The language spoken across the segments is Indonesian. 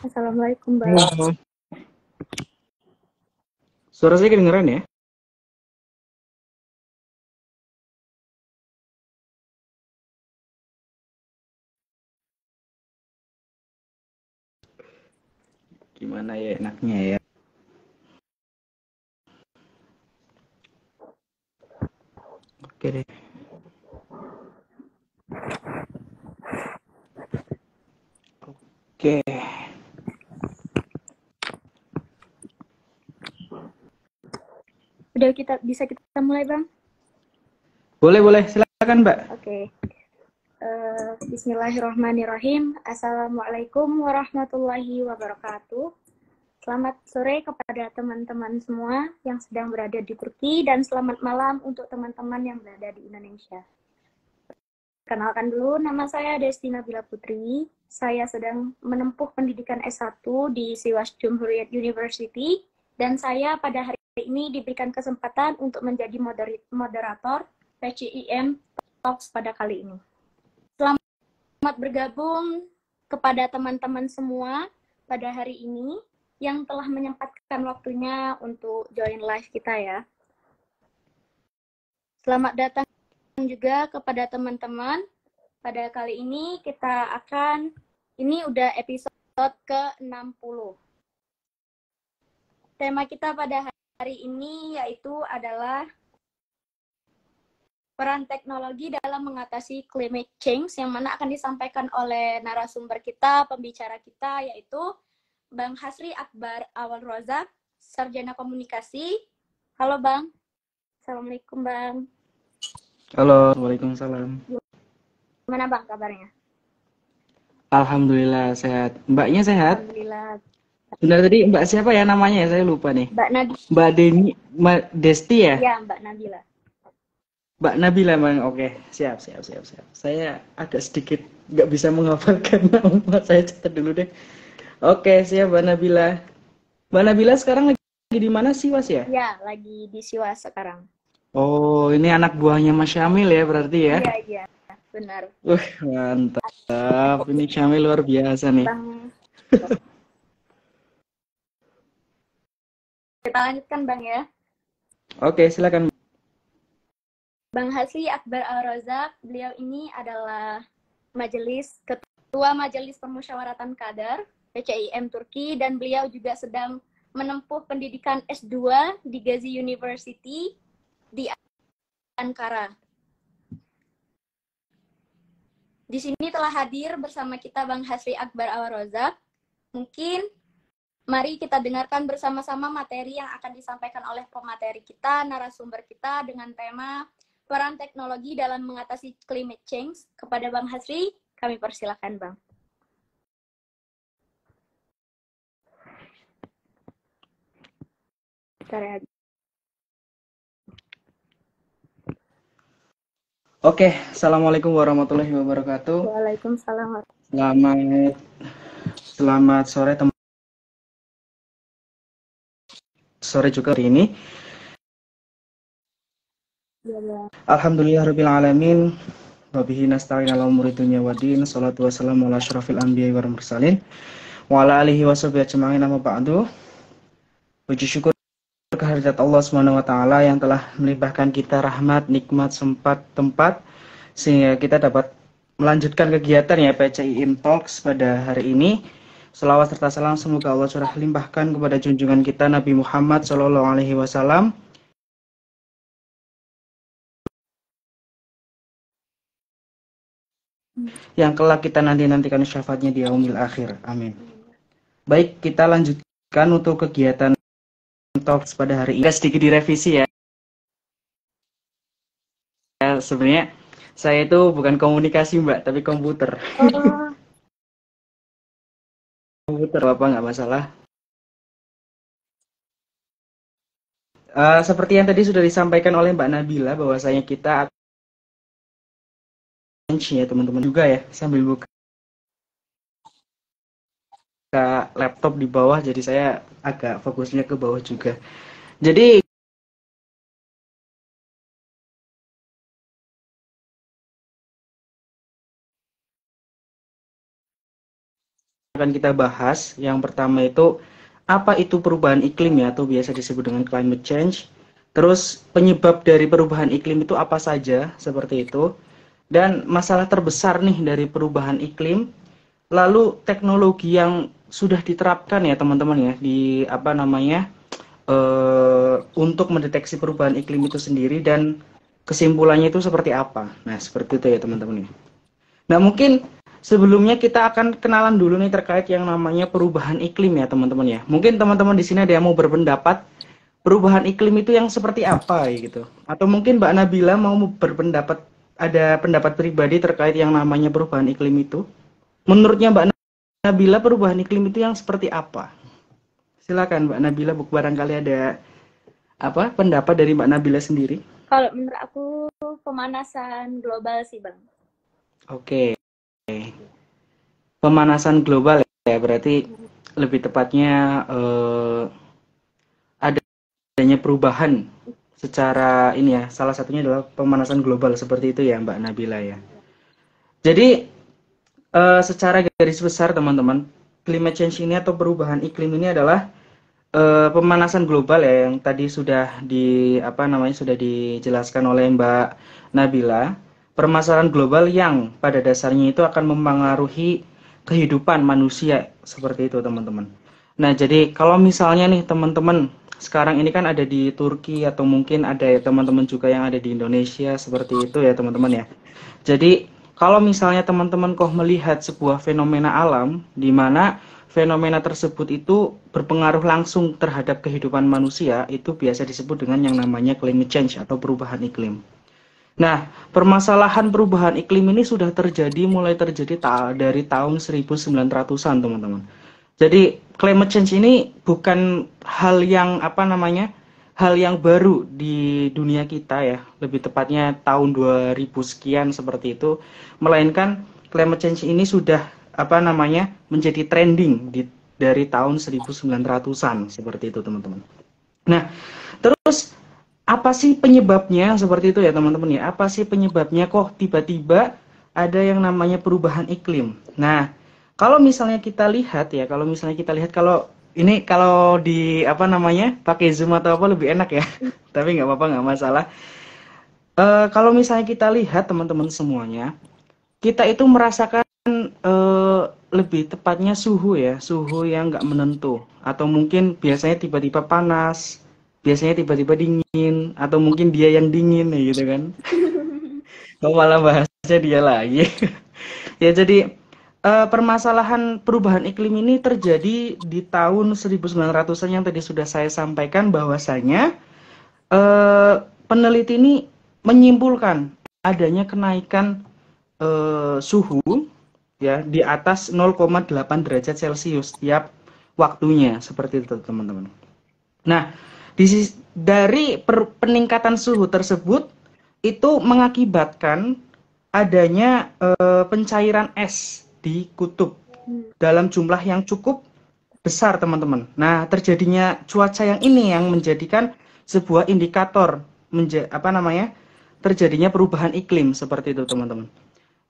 Assalamualaikum, Mbak. Halo. Suara saya kedengeran ya? Gimana ya enaknya ya? Oke deh. Oke. Udah bisa kita mulai, Bang? Boleh. Silakan, Mbak. Oke. Bismillahirrahmanirrahim. Assalamualaikum warahmatullahi wabarakatuh. Selamat sore kepada teman-teman semua yang sedang berada di Turki dan selamat malam untuk teman-teman yang berada di Indonesia. Kenalkan dulu, nama saya Desti Nabila Putri. Saya sedang menempuh pendidikan S1 di Siwas Cumhuriyet University dan saya pada hari ini diberikan kesempatan untuk menjadi moderator PCIM Talks pada kali ini. Selamat bergabung kepada teman-teman semua pada hari ini yang telah menyempatkan waktunya untuk join live kita ya. Selamat datang juga kepada teman-teman. Pada kali ini ini udah episode ke-60. Tema kita pada hari ini yaitu adalah peran teknologi dalam mengatasi climate change, yang mana akan disampaikan oleh narasumber kita, pembicara kita, yaitu Bang Hasri Akbar Awal Rozak, Sarjana Komunikasi. Halo Bang. Assalamualaikum Bang. Halo, waalaikumsalam. Gimana Bang kabarnya? Alhamdulillah sehat. Mbaknya sehat? Alhamdulillah. Benar tadi Mbak siapa ya namanya? Saya lupa nih. Mbak Nabila. Mbak Mbak Desti ya? Ya, Mbak Nabila. Mbak Nabila memang oke. Siap. Saya agak sedikit nggak bisa menghafalkan nama. Saya catat dulu deh. Oke, siap Mbak Nabila. Mbak Nabila sekarang lagi di mana sih, Was ya? Ya, lagi di Siwas sekarang. Oh, ini anak buahnya Mas Syamil ya berarti ya? Iya, benar. Mantap. Ini Syamil luar biasa nih. Bang, kita lanjutkan Bang ya. Oke, silakan. Bang Hasri Akbar Al-Rozak, beliau ini adalah Ketua Majelis Permusyawaratan Kader PCIM Turki, dan beliau juga sedang menempuh pendidikan S2 di Gazi University di Ankara. Di sini telah hadir bersama kita Bang Hasri Akbar Al-Rozak. Mungkin mari kita dengarkan bersama-sama materi yang akan disampaikan oleh pemateri kita, narasumber kita, dengan tema peran teknologi dalam mengatasi climate change. Kepada Bang Hasri, kami persilakan Bang. Oke, Assalamualaikum warahmatullahi wabarakatuh. Waalaikumsalam. Selamat sore teman. Sore juga hari ini. Alhamdulillahirabbil alamin. Wabihi nasta'in ala umuri dunya waddin. Shalatu wassalamu ala asyrafil anbiya'i wal mursalin. Wa ala alihi washabihi ajma'in, amma ba'du. Puji syukur kehadirat Allah Subhanahu wa taala yang telah melimpahkan kita rahmat, nikmat, tempat sehingga kita dapat melanjutkan kegiatan ya PCIM Talks pada hari ini. Selawat serta salam semoga Allah curah limpahkan kepada junjungan kita Nabi Muhammad SAW yang kelak kita nantikan syafaatnya di yaumil akhir. Amin. Baik, kita lanjutkan untuk kegiatan Talks pada hari ini. Sedikit direvisi ya. Sebenarnya saya itu bukan komunikasi Mbak, tapi komputer. Komputer apa nggak masalah. Seperti yang tadi sudah disampaikan oleh Mbak Nabila, bahwasanya kita ya teman-teman juga ya, sambil buka laptop di bawah, jadi saya agak fokusnya ke bawah juga. Jadi akan kita bahas. Yang pertama itu apa itu perubahan iklim ya, atau biasa disebut dengan climate change. Terus penyebab dari perubahan iklim itu apa saja, seperti itu. Dan masalah terbesar nih dari perubahan iklim, lalu teknologi yang sudah diterapkan ya teman-teman ya di apa namanya untuk mendeteksi perubahan iklim itu sendiri, dan kesimpulannya itu seperti apa. Nah, seperti itu ya teman-teman ya. Nah, mungkin sebelumnya kita akan kenalan dulu nih terkait yang namanya perubahan iklim ya teman-teman ya. Mungkin teman-teman di sini ada yang mau berpendapat perubahan iklim itu yang seperti apa gitu. Atau mungkin Mbak Nabila mau berpendapat, ada pendapat pribadi terkait yang namanya perubahan iklim itu. Menurutnya Mbak Nabila perubahan iklim itu yang seperti apa? Silakan Mbak Nabila, barangkali ada apa pendapat dari Mbak Nabila sendiri. Kalau menurut aku pemanasan global sih Bang. Oke. Pemanasan global ya, berarti lebih tepatnya adanya perubahan secara ini ya, salah satunya adalah pemanasan global seperti itu ya Mbak Nabila ya. Jadi secara garis besar teman-teman, climate change ini atau perubahan iklim ini adalah pemanasan global ya, yang tadi sudah sudah dijelaskan oleh Mbak Nabila. Permasalahan global yang pada dasarnya itu akan mempengaruhi kehidupan manusia, seperti itu teman-teman. Nah, jadi kalau misalnya nih teman-teman sekarang ini kan ada di Turki, atau mungkin ada ya teman-teman juga yang ada di Indonesia, seperti itu ya teman-teman ya. Jadi kalau misalnya teman-teman kok melihat sebuah fenomena alam di mana fenomena tersebut itu berpengaruh langsung terhadap kehidupan manusia, itu biasa disebut dengan yang namanya climate change atau perubahan iklim. Nah, permasalahan perubahan iklim ini sudah mulai terjadi dari tahun 1900-an, teman-teman. Jadi, climate change ini bukan hal yang hal yang baru di dunia kita ya. Lebih tepatnya tahun 2000 sekian seperti itu, melainkan climate change ini sudah menjadi trending dari tahun 1900-an seperti itu, teman-teman. Nah, terus apa sih penyebabnya seperti itu ya teman-teman ya? Apa sih penyebabnya kok tiba-tiba ada yang namanya perubahan iklim? Nah, kalau misalnya kita lihat kalau ini kalau di pakai Zoom atau apa lebih enak ya. Tapi nggak apa-apa, nggak masalah. Kalau misalnya kita lihat teman-teman semuanya, kita itu merasakan lebih tepatnya suhu yang nggak menentu, atau mungkin biasanya tiba-tiba panas, biasanya tiba-tiba dingin, atau mungkin dia yang dingin ya gitu kan. Kok malah bahasnya dia lagi. Ya, jadi permasalahan perubahan iklim ini terjadi di tahun 1900-an yang tadi sudah saya sampaikan, bahwasanya peneliti ini menyimpulkan adanya kenaikan suhu ya di atas 0,8 derajat Celcius tiap waktunya, seperti itu teman-teman. Nah, dari peningkatan suhu tersebut itu mengakibatkan adanya pencairan es di kutub dalam jumlah yang cukup besar, teman-teman. Nah, terjadinya cuaca yang ini yang menjadikan sebuah indikator terjadinya perubahan iklim, seperti itu, teman-teman.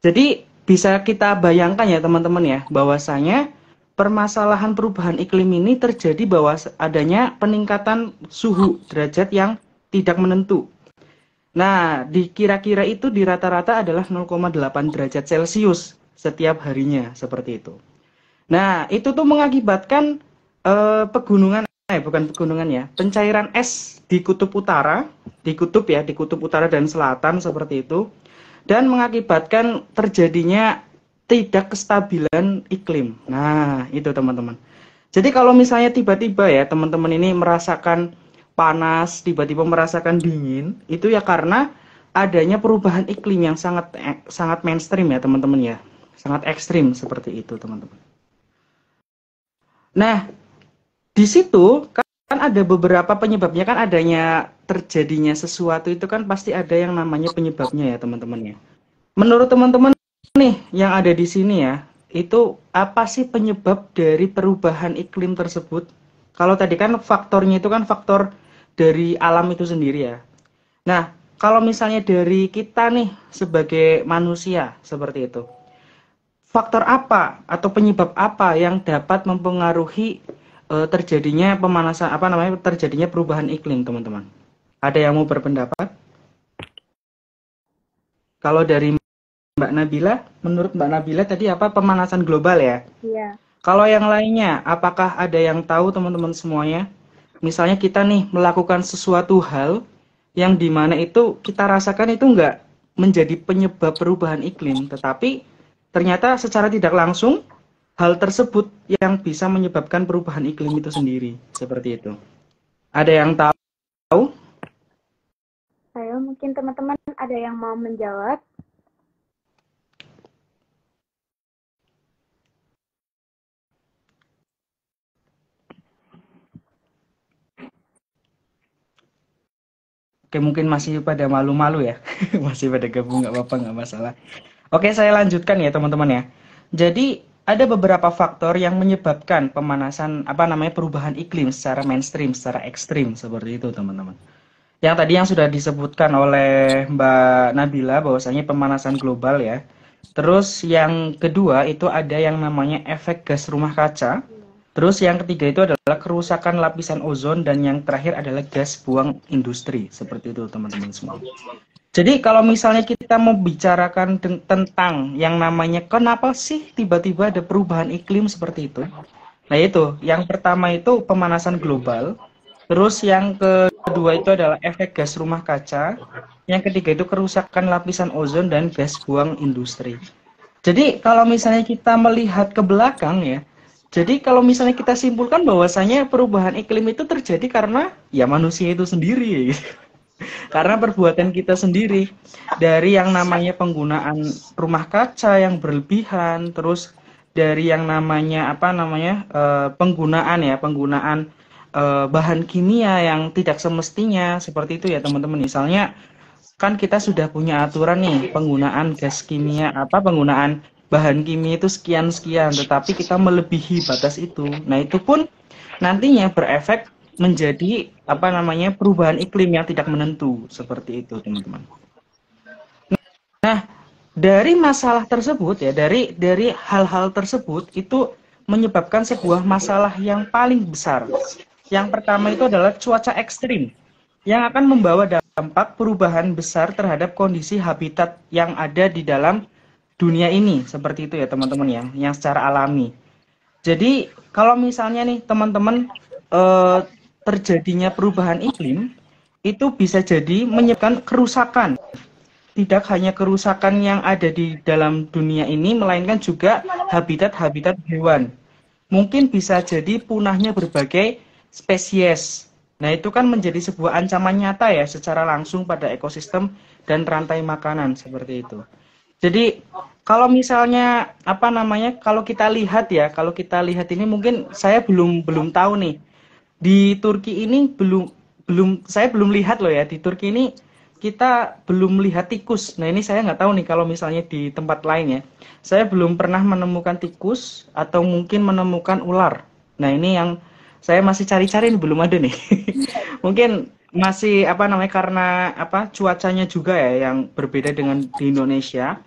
Jadi bisa kita bayangkan ya teman-teman ya, bahwasanya permasalahan perubahan iklim ini terjadi bahwa adanya peningkatan suhu derajat yang tidak menentu. Nah, kira-kira itu di rata-rata adalah 0,8 derajat Celcius setiap harinya, seperti itu. Nah, itu tuh mengakibatkan pencairan es di kutub utara, di kutub utara dan selatan, seperti itu, dan mengakibatkan terjadinya tidak kestabilan iklim. Nah, itu teman-teman. Jadi kalau misalnya tiba-tiba ya teman-teman ini merasakan panas, tiba-tiba merasakan dingin, itu ya karena adanya perubahan iklim yang sangat mainstream ya teman-teman ya. Sangat ekstrim seperti itu, teman-teman. Nah, di situ kan ada beberapa penyebabnya, kan adanya terjadinya sesuatu itu kan pasti ada yang namanya penyebabnya ya teman-teman ya. Menurut teman-teman nih yang ada di sini ya, itu apa sih penyebab dari perubahan iklim tersebut? Kalau tadi kan faktornya itu kan faktor dari alam itu sendiri ya. Nah, kalau misalnya dari kita nih sebagai manusia seperti itu, faktor apa atau penyebab apa yang dapat mempengaruhi terjadinya pemanasan terjadinya perubahan iklim, teman-teman? Ada yang mau berpendapat? Kalau dari Mbak Nabila, menurut Mbak Nabila tadi apa, pemanasan global ya? Iya. Kalau yang lainnya, apakah ada yang tahu teman-teman semuanya? Misalnya kita nih melakukan sesuatu hal yang dimana itu kita rasakan itu enggak menjadi penyebab perubahan iklim, tetapi ternyata secara tidak langsung hal tersebut yang bisa menyebabkan perubahan iklim itu sendiri, seperti itu. Ada yang tahu? Ayo, mungkin teman-teman ada yang mau menjawab? Oke, mungkin masih pada malu-malu ya. Masih pada gabung, nggak apa-apa, nggak masalah. Oke, saya lanjutkan ya teman-teman ya. Jadi ada beberapa faktor yang menyebabkan pemanasan perubahan iklim secara mainstream, secara ekstrim seperti itu teman-teman. Yang tadi yang sudah disebutkan oleh Mbak Nabila bahwasanya pemanasan global ya. Terus yang kedua itu ada yang namanya efek gas rumah kaca. Terus yang ketiga itu adalah kerusakan lapisan ozon dan yang terakhir adalah gas buang industri. Seperti itu teman-teman semua. Jadi kalau misalnya kita mau bicarakan tentang yang namanya kenapa sih tiba-tiba ada perubahan iklim seperti itu. Nah itu, yang pertama itu pemanasan global. Terus yang kedua itu adalah efek gas rumah kaca. Yang ketiga itu kerusakan lapisan ozon dan gas buang industri. Jadi kalau misalnya kita melihat ke belakang ya, jadi kalau misalnya kita simpulkan bahwasanya perubahan iklim itu terjadi karena ya manusia itu sendiri gitu. Karena perbuatan kita sendiri, dari yang namanya penggunaan rumah kaca yang berlebihan, terus dari yang namanya penggunaan bahan kimia yang tidak semestinya seperti itu ya teman-teman. Misalnya kan kita sudah punya aturan nih penggunaan gas kimia penggunaan bahan kimia itu sekian, tetapi kita melebihi batas itu. Nah, itu pun nantinya berefek menjadi perubahan iklim yang tidak menentu seperti itu, teman-teman. Nah, dari masalah tersebut ya, dari hal-hal tersebut itu menyebabkan sebuah masalah yang paling besar. Yang pertama itu adalah cuaca ekstrim yang akan membawa dampak perubahan besar terhadap kondisi habitat yang ada di dalam dunia ini, seperti itu ya teman-teman yang secara alami. Jadi kalau misalnya nih teman-teman terjadinya perubahan iklim itu bisa jadi menyebabkan kerusakan. Tidak hanya kerusakan yang ada di dalam dunia ini, melainkan juga habitat-habitat hewan. Mungkin bisa jadi punahnya berbagai spesies. Nah, itu kan menjadi sebuah ancaman nyata ya secara langsung pada ekosistem dan rantai makanan seperti itu. Jadi kalau misalnya kalau kita lihat ini mungkin saya belum tahu nih. Di Turki ini saya belum lihat loh ya, di Turki ini kita belum lihat tikus. Nah, ini saya nggak tahu nih kalau misalnya di tempat lain ya. Saya belum pernah menemukan tikus atau mungkin menemukan ular. Nah, ini yang saya masih cari-cari nih, belum ada nih. Mungkin masih karena cuacanya juga ya yang berbeda dengan di Indonesia.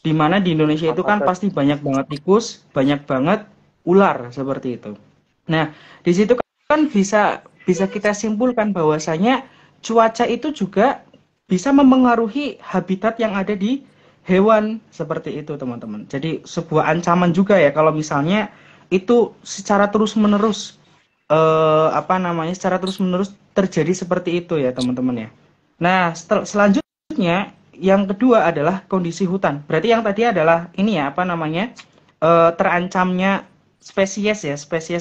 Di mana di Indonesia itu kan pasti banyak banget tikus, banyak banget ular seperti itu. Nah, di situ kan bisa kita simpulkan bahwasanya cuaca itu juga bisa memengaruhi habitat yang ada di hewan seperti itu, teman-teman. Jadi sebuah ancaman juga ya kalau misalnya itu secara terus-menerus secara terus-menerus terjadi seperti itu ya, teman-teman ya. Nah, selanjutnya yang kedua adalah kondisi hutan. Berarti yang tadi adalah ini ya terancamnya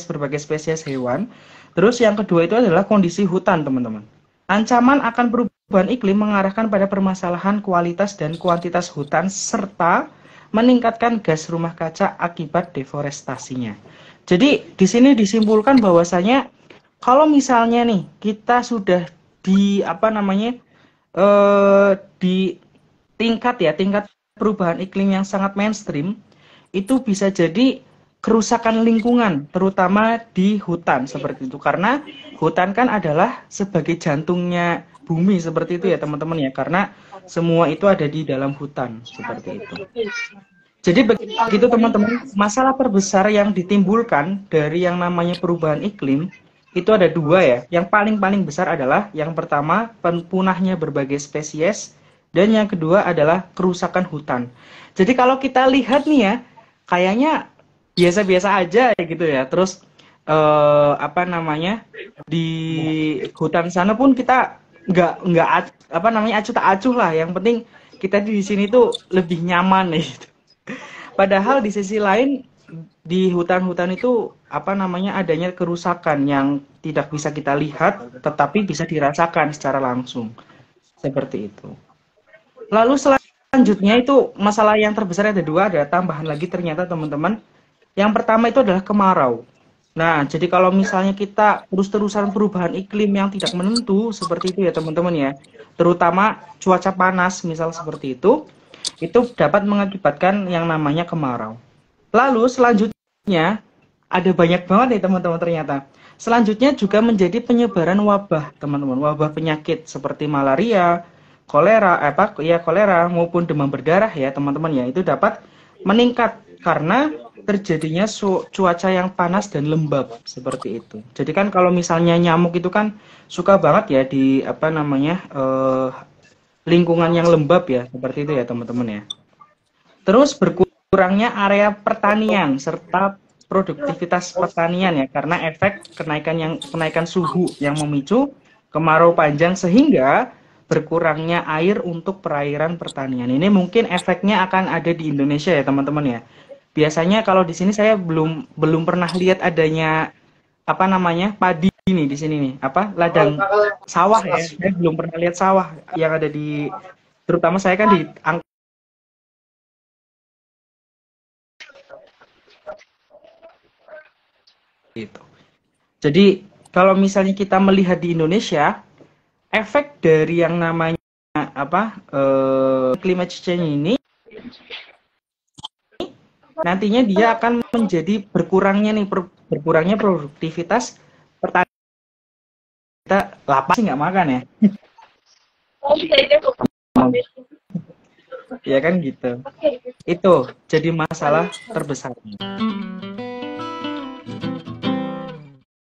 berbagai spesies hewan. Terus yang kedua itu adalah kondisi hutan, teman-teman. Ancaman akan perubahan iklim mengarahkan pada permasalahan kualitas dan kuantitas hutan serta meningkatkan gas rumah kaca akibat deforestasinya. Jadi di sini disimpulkan bahwasanya kalau misalnya nih kita sudah di di tingkat perubahan iklim yang sangat mainstream, itu bisa jadi kerusakan lingkungan, terutama di hutan seperti itu. Karena hutan kan adalah sebagai jantungnya bumi seperti itu ya teman-teman ya. Karena semua itu ada di dalam hutan seperti itu. Jadi begitu teman-teman, masalah terbesar yang ditimbulkan dari yang namanya perubahan iklim itu ada dua ya. Yang paling besar adalah yang pertama punahnya berbagai spesies dan yang kedua adalah kerusakan hutan. Jadi kalau kita lihat nih ya, kayaknya biasa-biasa aja gitu ya. Terus apa namanya di hutan sana pun kita nggak apa namanya acuh tak acuh lah. Yang penting kita di sini tuh lebih nyaman gitu. Padahal di sisi lain di hutan-hutan itu apa namanya adanya kerusakan yang tidak bisa kita lihat tetapi bisa dirasakan secara langsung. Seperti itu. Lalu selanjutnya itu masalah yang terbesar ada dua, ada tambahan lagi ternyata teman-teman. Yang pertama itu adalah kemarau. Nah, jadi kalau misalnya kita terus-terusan perubahan iklim yang tidak menentu seperti itu ya teman-teman ya. Terutama cuaca panas misal seperti itu dapat mengakibatkan yang namanya kemarau. Lalu selanjutnya ada banyak banget nih teman-teman ternyata. Selanjutnya juga menjadi penyebaran wabah teman-teman, wabah penyakit seperti malaria, kolera maupun demam berdarah ya teman-teman ya. Itu dapat meningkat karena terjadinya cuaca yang panas dan lembab seperti itu. Jadi kan kalau misalnya nyamuk itu kan suka banget ya di apa namanya lingkungan yang lembab ya seperti itu ya teman-teman ya. Terus berkurangnya area pertanian serta produktivitas pertanian ya karena efek kenaikan suhu yang memicu kemarau panjang sehingga berkurangnya air untuk perairan pertanian. Ini mungkin efeknya akan ada di Indonesia ya teman-teman ya. Biasanya kalau di sini saya belum pernah lihat adanya apa namanya padi nih di sini nih apa ladang sawah ya. Saya belum pernah lihat sawah yang ada di terutama saya kan di gitu. Jadi kalau misalnya kita melihat di Indonesia, efek dari yang namanya apa climate change ini nantinya dia akan menjadi berkurangnya produktivitas petani. Kita lapar sih nggak makan ya. Ya kan gitu. Itu jadi masalah terbesar.